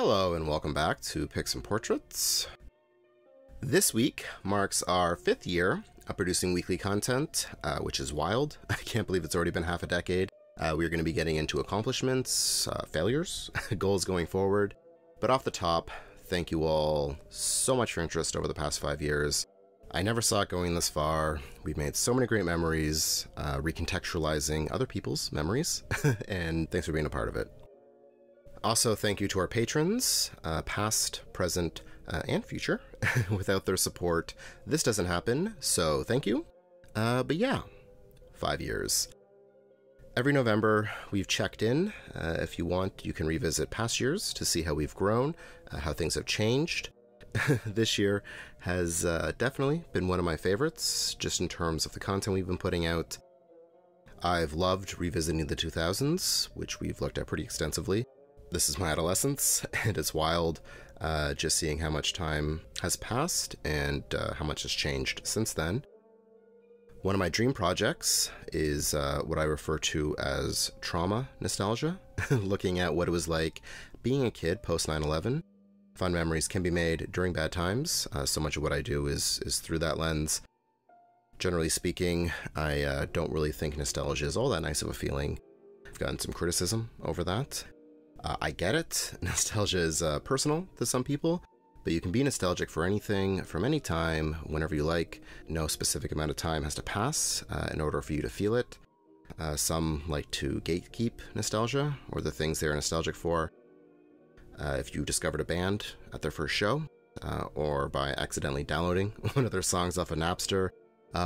Hello and welcome back to Pics and Portraits. This week marks our 5th year of producing weekly content, which is wild. I can't believe it's already been half a decade. We're going to be getting into accomplishments, failures, goals going forward. But off the top, thank you all so much for interest over the past 5 years. I never saw it going this far. We've made so many great memories, recontextualizing other people's memories, and thanks for being a part of it. Also, thank you to our patrons, past, present, and future. Without their support, this doesn't happen, so thank you. But yeah, 5 years. Every November, we've checked in. If you want, you can revisit past years to see how we've grown, how things have changed. This year has definitely been one of my favorites, just in terms of the content we've been putting out. I've loved revisiting the 2000s, which we've looked at pretty extensively. This is my adolescence, and it's wild just seeing how much time has passed and how much has changed since then. One of my dream projects is what I refer to as trauma nostalgia, looking at what it was like being a kid post 9/11. Fun memories can be made during bad times. So much of what I do is through that lens. Generally speaking, I don't really think nostalgia is all that nice of a feeling. I've gotten some criticism over that. I get it. Nostalgia is personal to some people, but you can be nostalgic for anything, from any time, whenever you like. No specific amount of time has to pass in order for you to feel it. Some like to gatekeep nostalgia, or the things they're nostalgic for. If you discovered a band at their first show, or by accidentally downloading one of their songs off of Napster,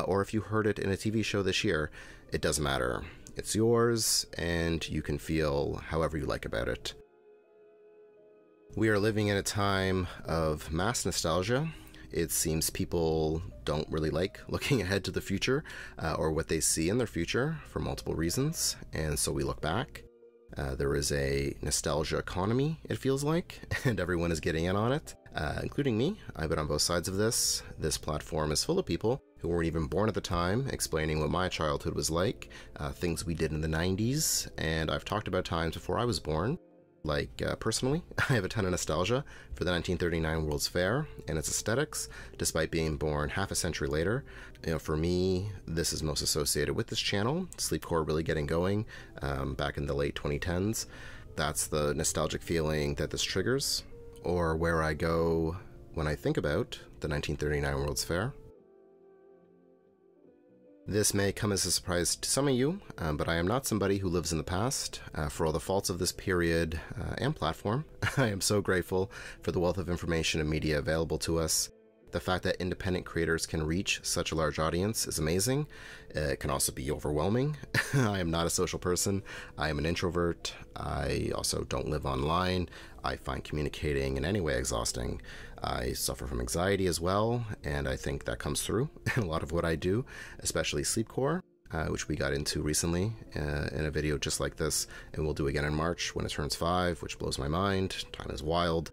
or if you heard it in a TV show this year, it doesn't matter. It's yours, and you can feel however you like about it. We are living in a time of mass nostalgia. It seems people don't really like looking ahead to the future, or what they see in their future for multiple reasons, and so we look back. There is a nostalgia economy, it feels like, and everyone is getting in on it, including me. I've been on both sides of this. This platform is full of people who weren't even born at the time, explaining what my childhood was like, things we did in the 90s, and I've talked about times before I was born. Like, personally, I have a ton of nostalgia for the 1939 World's Fair and its aesthetics, despite being born half a century later. You know, for me, this is most associated with this channel, Sleepcore really getting going back in the late 2010s. That's the nostalgic feeling that this triggers, or where I go when I think about the 1939 World's Fair. This may come as a surprise to some of you, but I am not somebody who lives in the past. For all the faults of this period and platform, I am so grateful for the wealth of information and media available to us. The fact that independent creators can reach such a large audience is amazing. It can also be overwhelming. I am not a social person. I am an introvert. I also don't live online. I find communicating in any way exhausting. I suffer from anxiety as well, and I think that comes through in a lot of what I do, especially Sleepcore, which we got into recently in a video just like this, and we'll do again in March when it turns 5, which blows my mind. Time is wild.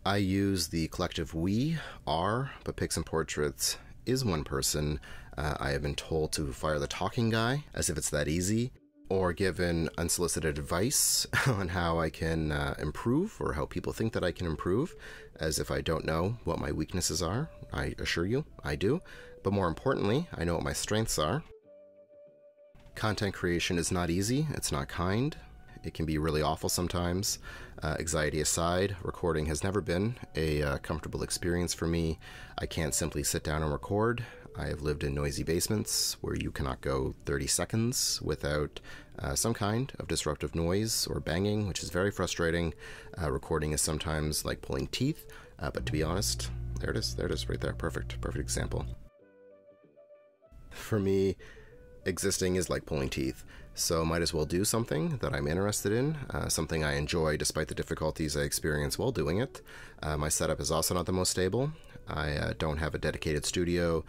I use the collective we are, but Pics and Portraits is one person. I have been told to fire the talking guy, as if it's that easy, or given unsolicited advice on how I can improve, or how people think that I can improve, as if I don't know what my weaknesses are. I assure you, I do. But more importantly, I know what my strengths are. Content creation is not easy, it's not kind. It can be really awful sometimes. Anxiety aside, recording has never been a comfortable experience for me. I can't simply sit down and record. I have lived in noisy basements where you cannot go 30 seconds without some kind of disruptive noise or banging, which is very frustrating. Recording is sometimes like pulling teeth, but to be honest, there it is right there. Perfect example. For me, existing is like pulling teeth, so might as well do something that I'm interested in, something I enjoy despite the difficulties I experience while doing it. My setup is also not the most stable. I don't have a dedicated studio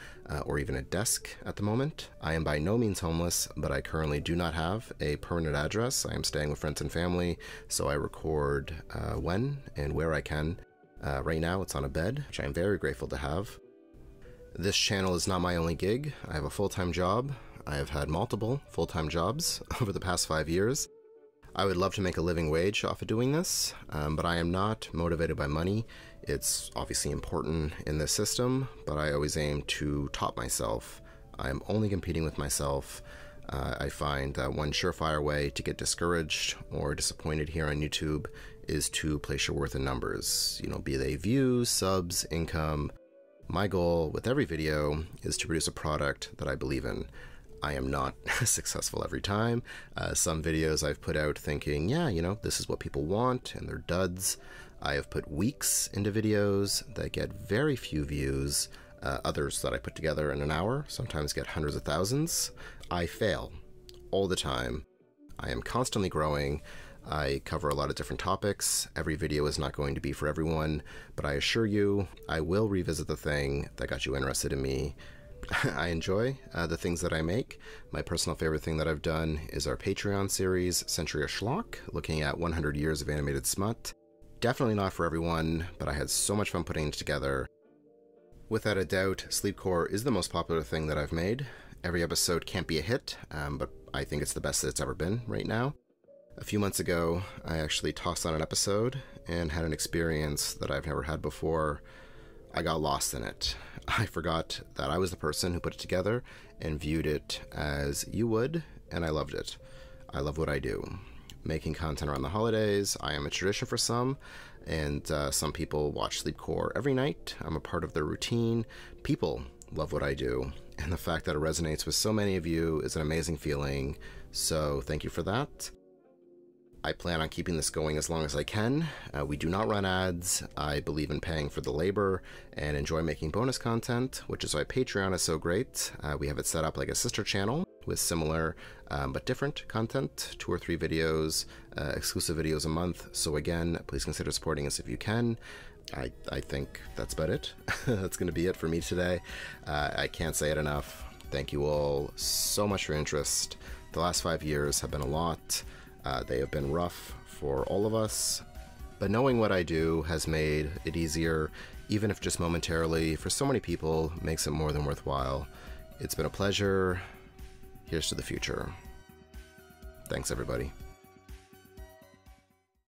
or even a desk at the moment. I am by no means homeless, but I currently do not have a permanent address. I am staying with friends and family, so I record when and where I can. Right now it's on a bed, which I am very grateful to have. This channel is not my only gig. I have a full-time job. I have had multiple full-time jobs over the past 5 years. I would love to make a living wage off of doing this, but I am not motivated by money. It's obviously important in this system, but I always aim to top myself. I'm only competing with myself. I find that one surefire way to get discouraged or disappointed here on YouTube is to place your worth in numbers. Be they views, subs, income. My goal with every video is to produce a product that I believe in. I am not successful every time. Some videos I've put out thinking, yeah, this is what people want, and they're duds. I have put weeks into videos that get very few views. Others that I put together in an hour sometimes get hundreds of thousands. I fail all the time. I am constantly growing. I cover a lot of different topics. Every video is not going to be for everyone, but I assure you, I will revisit the thing that got you interested in me. I enjoy the things that I make. My personal favorite thing that I've done is our Patreon series, Century of Schlock, looking at 100 years of animated smut. Definitely not for everyone, but I had so much fun putting it together. Without a doubt, Sleepcore is the most popular thing that I've made. Every episode can't be a hit, but I think it's the best that it's ever been right now. A few months ago, I actually tossed on an episode and had an experience that I've never had before. I got lost in it. I forgot that I was the person who put it together and viewed it as you would, and I loved it. I love what I do. Making content around the holidays, I am a tradition for some, and some people watch Sleepcore every night. I'm a part of their routine. People love what I do, and the fact that it resonates with so many of you is an amazing feeling, so thank you for that. I plan on keeping this going as long as I can. We do not run ads. I believe in paying for the labor and enjoy making bonus content, which is why Patreon is so great. We have it set up like a sister channel with similar but different content, 2 or 3 videos, exclusive videos a month. So again, please consider supporting us if you can. I think that's about it. That's going to be it for me today. I can't say it enough. Thank you all so much for your interest. The last 5 years have been a lot. They have been rough for all of us, but knowing what I do has made it easier, even if just momentarily, for so many people, makes it more than worthwhile. It's been a pleasure. Here's to the future. Thanks, everybody.